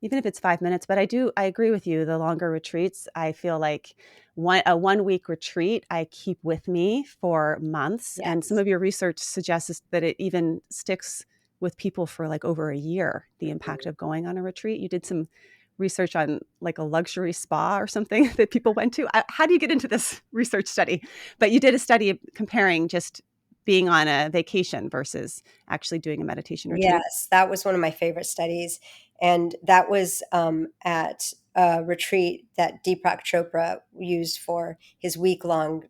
Speaker 1: even if it's 5 minutes. But I agree with you. The longer retreats, I feel like a 1 week retreat I keep with me for months. And some
Speaker 2: Yes.
Speaker 1: of your research suggests that it even sticks with people for like over a year, the impact
Speaker 2: Mhm.
Speaker 1: of going on a retreat. You did some research on like a luxury spa or something that people went to. How do you get into this research study? But you did a study comparing just being on a vacation versus actually doing a meditation retreat.
Speaker 2: Yes, that was one of my favorite studies, and that was at a retreat that Deepak Chopra used for his week-long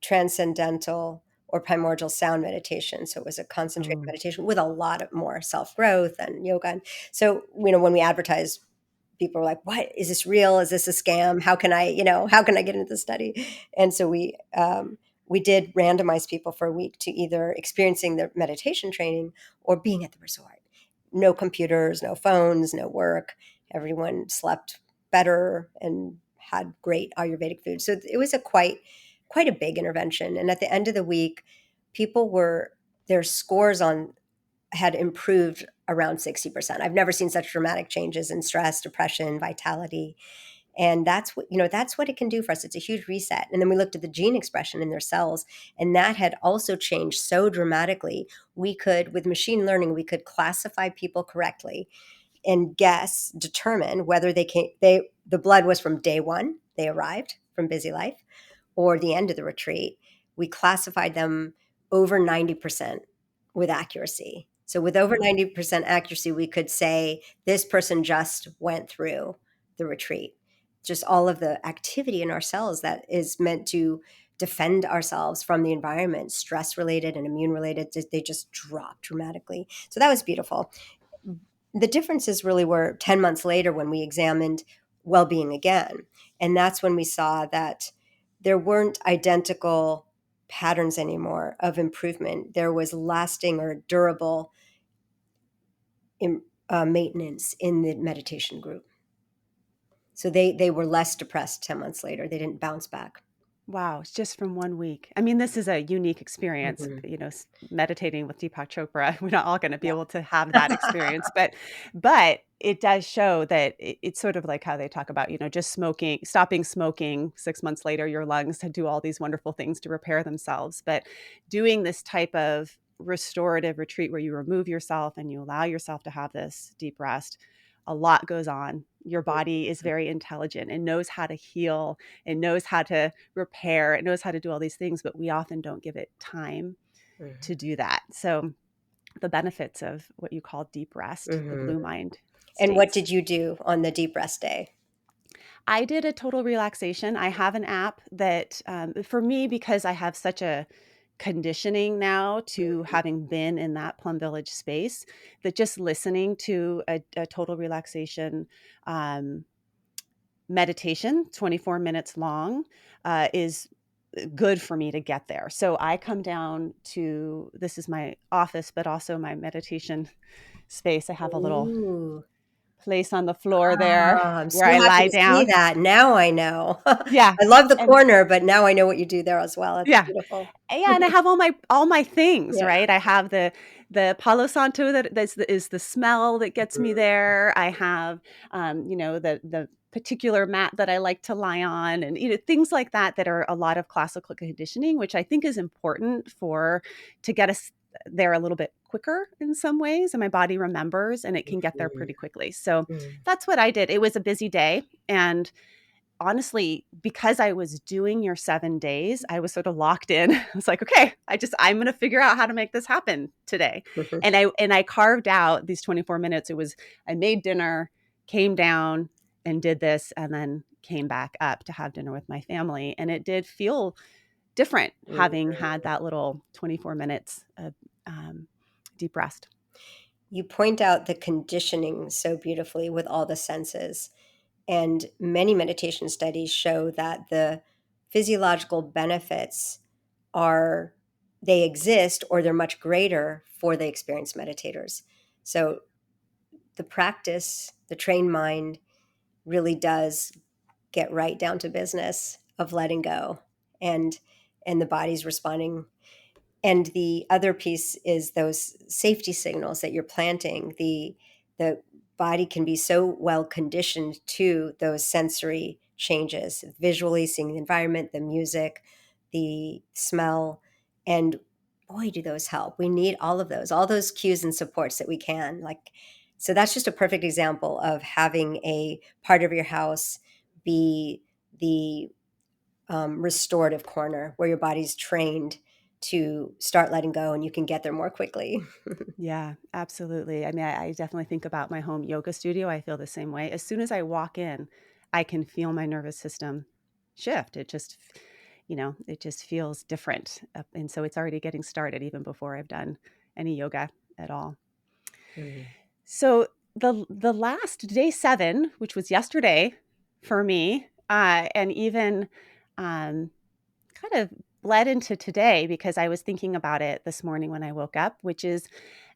Speaker 2: transcendental or primordial sound meditation. So it was a concentrated
Speaker 1: Oh,
Speaker 2: meditation with a lot of more self-growth and yoga. And so, when we advertise, people are like, what is this real? Is this a scam? How can I get into the study? And so we did randomize people for a week to either experiencing the meditation training or being at the resort. No computers, no phones, no work. Everyone slept better and had great Ayurvedic food. So it was quite a big intervention. And at the end of the week, people were their scores on had improved around 60%. I've never seen such dramatic changes in stress, depression, vitality. And that's what it can do for us. It's a huge reset. And then we looked at the gene expression in their cells, and that had also changed so dramatically. With machine learning, we could classify people correctly and determine whether the blood was from day one, they arrived from busy life, or the end of the retreat. We classified them over 90% with accuracy. So with over
Speaker 1: wow.
Speaker 2: 90% accuracy, we could say this person just went through the retreat. Just all of the activity in our cells that is meant to defend ourselves from the environment, stress related and immune related, they just dropped dramatically. So that was beautiful. The differences really were 10 months later when we examined well-being again. And that's when we saw that there weren't identical patterns anymore of improvement. There was lasting or durable maintenance in the meditation group. So they were less depressed 10 months later. They didn't bounce back.
Speaker 1: Wow, it's just from 1 week. I mean, this is a unique experience,
Speaker 2: Mhm.
Speaker 1: meditating with Deepak Chopra. We're not all going to be able to have that experience, but it does show that it's sort of like how they talk about, just stopping smoking 6 months later, your lungs do all these wonderful things to repair themselves. But doing this type of restorative retreat where you remove yourself and you allow yourself to have this deep rest, a lot goes on. Your body is very intelligent and knows how to heal and knows how to repair. It knows how to do all these things, but we often don't give it time to
Speaker 2: Mhm.
Speaker 1: do that. So the benefits of what you call deep rest, the
Speaker 2: Mhm.
Speaker 1: blue mind
Speaker 2: And what
Speaker 1: states.
Speaker 2: did you do on the deep rest day?
Speaker 1: I did a total relaxation. I have an app that, for me, because I have such a conditioning now to having been in that Plum Village space, that just listening to a total relaxation um, meditation, 24 minutes long, is good for me to get there. So I come down to this is my office, but also my meditation space. I have a little
Speaker 2: Ooh.
Speaker 1: place on the floor there
Speaker 2: Ah, I'm
Speaker 1: where
Speaker 2: so
Speaker 1: I
Speaker 2: happy
Speaker 1: lie
Speaker 2: to see
Speaker 1: down.
Speaker 2: that. Now I know.
Speaker 1: Yeah.
Speaker 2: I love the
Speaker 1: And
Speaker 2: corner, but now I know what you do there as well. It's
Speaker 1: yeah.
Speaker 2: beautiful.
Speaker 1: Yeah, and I have all my things,
Speaker 2: Yeah.
Speaker 1: right? I have the Palo Santo is the smell that gets me
Speaker 2: Mhm.
Speaker 1: there. I have the particular mat that I like to lie on, and things like that that are a lot of classical conditioning, which I think is important to get us there a little bit quicker in some ways, and my body remembers and it can get there
Speaker 2: Mhm.
Speaker 1: pretty quickly. So
Speaker 2: Mhm.
Speaker 1: that's what I did. It was a busy day, and honestly, because I was doing your 7 days, I was sort of locked in. I was like, "Okay, I'm gonna figure out how to make this happen today."
Speaker 2: Mhm.
Speaker 1: And I carved out these 24 minutes. I made dinner, came down and did this, and then came back up to have dinner with my family, and it did feel different having had that little 24 minutes of, deep rest.
Speaker 2: You point out the conditioning so beautifully with all the senses. And many meditation studies show that the physiological benefits are they exist or they're much greater for the experienced meditators. So the practice, the trained mind, really does get right down to business of letting go, and the body's responding. And the other piece is those safety signals that you're planting. The body can be so well conditioned to those sensory changes, visually seeing the environment, the music, the smell, and boy, do those help. We need all those cues and supports that we can. Like, so that's just a perfect example of having a part of your house be the restorative corner where your body's trained to start letting go and you can get there more quickly.
Speaker 1: Yeah, absolutely. I mean, I definitely think about my home yoga studio. I feel the same way. As soon as I walk in, I can feel my nervous system shift. It just feels different. And so it's already getting started even before I've done any yoga at all.
Speaker 2: Mm.
Speaker 1: So the last day 7, which was yesterday for me, and even um, kind of bled into today because I was thinking about it this morning when I woke up, which is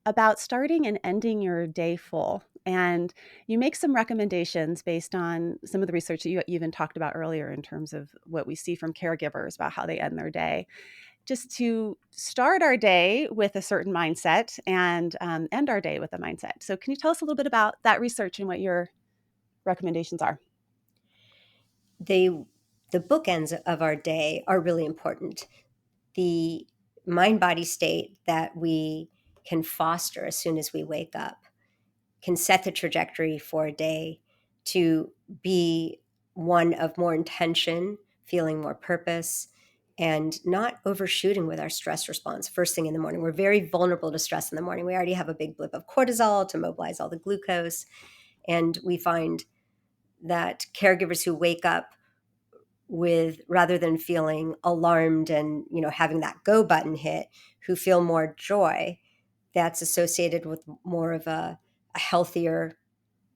Speaker 1: about starting and ending your day full. And you make some recommendations based on some of the research that you even talked about earlier in terms of what we see from caregivers about how they end their day, just to start our day with a certain mindset and end our day with a mindset. So can you tell us a little bit about that research and what your recommendations are?
Speaker 2: The the bookends of our day are really important. The mind body state that we can foster as soon as we wake up can set the trajectory for a day to be one of more intention, feeling more purpose, and not overshooting with our stress response first thing in the morning. We're very vulnerable to stress in the morning. We already have a big blip of cortisol to mobilize all the glucose. And we find that caregivers who wake up with, rather than feeling alarmed and having that go button hit, who feel more joy, that's associated with more of a healthier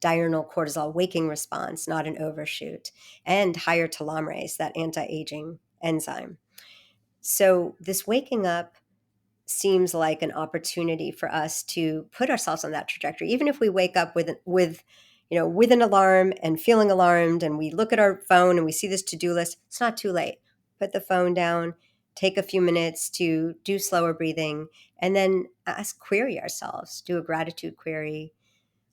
Speaker 2: diurnal cortisol waking response, not an overshoot, and higher telomerase, that anti-aging enzyme. So this waking up seems like an opportunity for us to put ourselves on that trajectory, even if we wake up with an alarm and feeling alarmed, and we look at our phone and we see this to-do list. It's not too late. Put the phone down, take a few minutes to do slower breathing, and then query ourselves, do a gratitude query,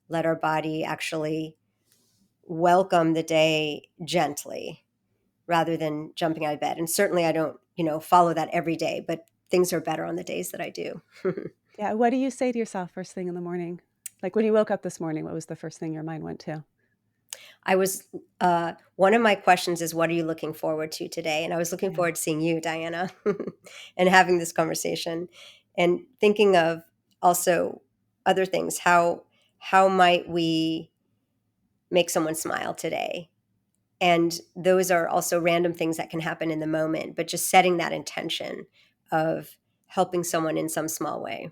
Speaker 2: let our body actually welcome the day gently rather than jumping out of bed. And certainly I don't, follow that every day, but things are better on the days that I do.
Speaker 1: Yeah. What do you say to yourself first thing in the morning? Like when you woke up this morning, what was the first thing your mind went to?
Speaker 2: I was, one of my questions is, what are you looking forward to today? And I was looking
Speaker 1: Yeah.
Speaker 2: forward to seeing you, Diana, and having this conversation and thinking of also other things. How might we make someone smile today? And those are also random things that can happen in the moment, but just setting that intention of helping someone in some small way,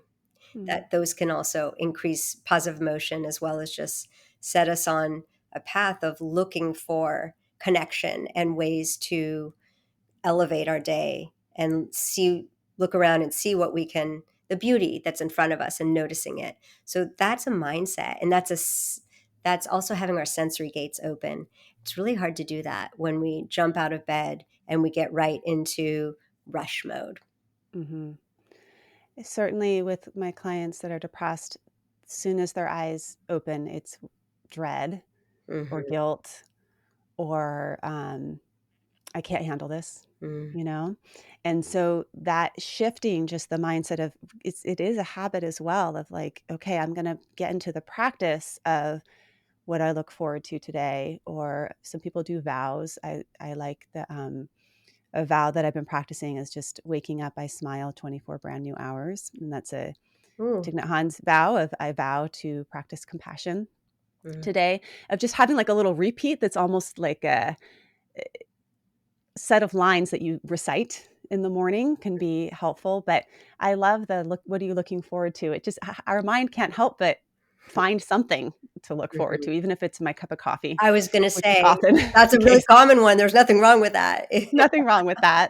Speaker 1: Hmm.
Speaker 2: that those can also increase positive emotion as well as just set us on a path of looking for connection and ways to elevate our day and look around and see what we can, the beauty that's in front of us and noticing it. So that's a mindset, and that's also having our sensory gates open. It's really hard to do that when we jump out of bed and we get right into rush mode.
Speaker 1: Hmm. Certainly, with my clients that are depressed, as soon as their eyes open, it's dread or
Speaker 2: Hmm.
Speaker 1: guilt or I can't handle this,
Speaker 2: Mm.
Speaker 1: you know? And so that shifting just the mindset of it is a habit as well of like, okay, I'm going to get into the practice of what I look forward to today. Or some people do vows. I like a vow that I've been practicing is just waking up, I smile 24 brand new hours. And that's a
Speaker 2: Ooh.
Speaker 1: Thich Nhat Hanh's vow of I vow to practice compassion
Speaker 2: Mm.
Speaker 1: today, of just having like a little repeat that's almost like a set of lines that you recite in the morning can be helpful. But I love the look, what are you looking forward to? It just, our mind can't help but find something to look forward
Speaker 2: Mhm.
Speaker 1: to, even if it's my cup of coffee,
Speaker 2: I was gonna
Speaker 1: which is
Speaker 2: say,
Speaker 1: often
Speaker 2: that's
Speaker 1: the
Speaker 2: a really
Speaker 1: case.
Speaker 2: common one, there's nothing wrong with that.
Speaker 1: Nothing wrong with that.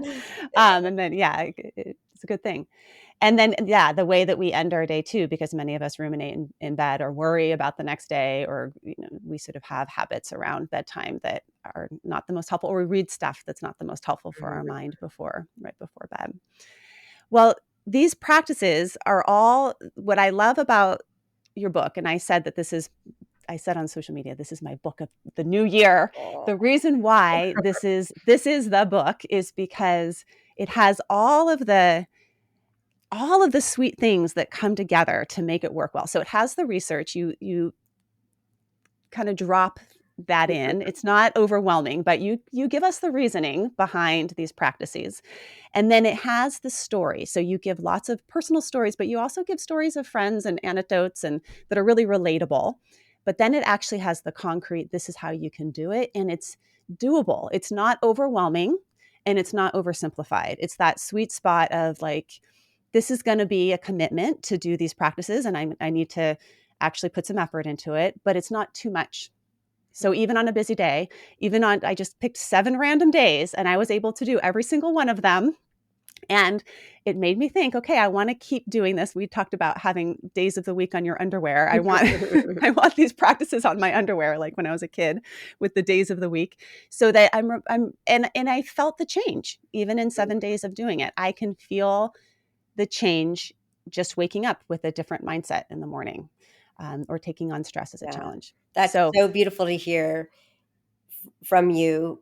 Speaker 1: And then, yeah, it's a good thing. And then, yeah, the way that we end our day too, because many of us ruminate in bed or worry about the next day, or we sort of have habits around bedtime that are not the most helpful, or we read stuff that's not the most helpful for our mind right before bed. Well, these practices are all what I love about your book. And I said on social media, this is my book of the new year.
Speaker 2: Oh,
Speaker 1: The reason why this is the book is because it has all of the sweet things that come together to make it work well. So it has the research. You kind of drop that in. It's not overwhelming, but you give us the reasoning behind these practices. And then it has the story. So you give lots of personal stories, but you also give stories of friends and anecdotes and that are really relatable. But then it actually has the concrete, this is how you can do it. And it's doable. It's not overwhelming and it's not oversimplified. It's that sweet spot of like, this is going to be a commitment to do these practices. And I need to actually put some effort into it, but it's not too much. So even on a busy day, I just picked 7 random days and I was able to do every single one of them. And it made me think, okay, I want to keep doing this. We talked about having days of the week on your underwear. I want I want these practices on my underwear like when I was a kid with the days of the week so that and I felt the change even in 7 days of doing it. I can feel the change just waking up with a different mindset in the morning, or taking on stress as a
Speaker 2: yeah.
Speaker 1: challenge.
Speaker 2: That's
Speaker 1: So
Speaker 2: so beautiful to hear from you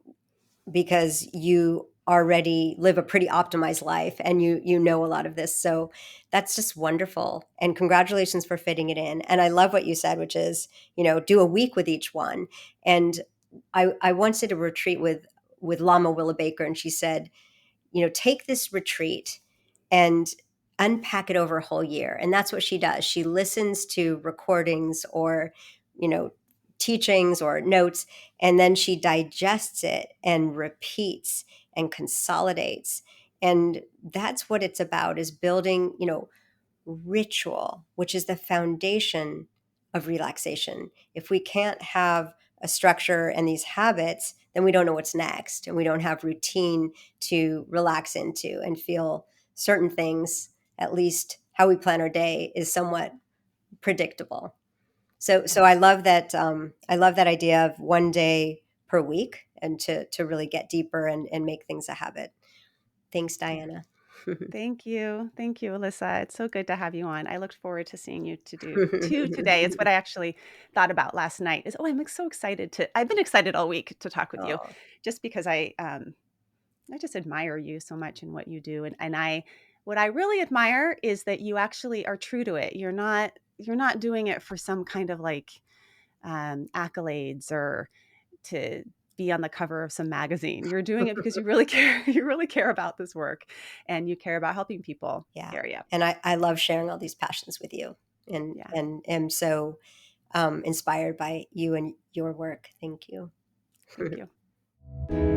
Speaker 2: because you already live a pretty optimized life and you know a lot of this. So that's just wonderful. And congratulations for fitting it in. And I love what you said, which is, do a week with each one. And I once did a retreat with Lama Willa Baker, and she said, take this retreat and unpack it over a whole year. And that's what she does. She listens to recordings or, you know, teachings or notes, and then she digests it and repeats and consolidates. And that's what it's about, is building, ritual, which is the foundation of relaxation. If we can't have a structure and these habits, then we don't know what's next, and we don't have routine to relax into and feel certain things. At least how we plan our day is somewhat predictable. So I
Speaker 1: yes,
Speaker 2: love that. I love that idea of one day per week, and to really get deeper and make things a habit. Thanks,
Speaker 1: yeah.
Speaker 2: Diana.
Speaker 1: Thank you, Alyssa. It's so good to have you on. I looked forward to seeing you to do two today. It's what I actually thought about last night. Is I'm so excited to. I've been excited all week to talk with you,
Speaker 2: Oh,
Speaker 1: just because I just admire you so much in what you do. And what I really admire is that you actually are true to it. You're not doing it for some kind of like accolades or to be on the cover of some magazine. You're doing it because you really care. You really care about this work and you care about helping people.
Speaker 2: yeah.
Speaker 1: Area.
Speaker 2: And I love sharing all these passions with you, and
Speaker 1: Yeah.
Speaker 2: and am so inspired by you and your work. Thank you.
Speaker 1: Thank you.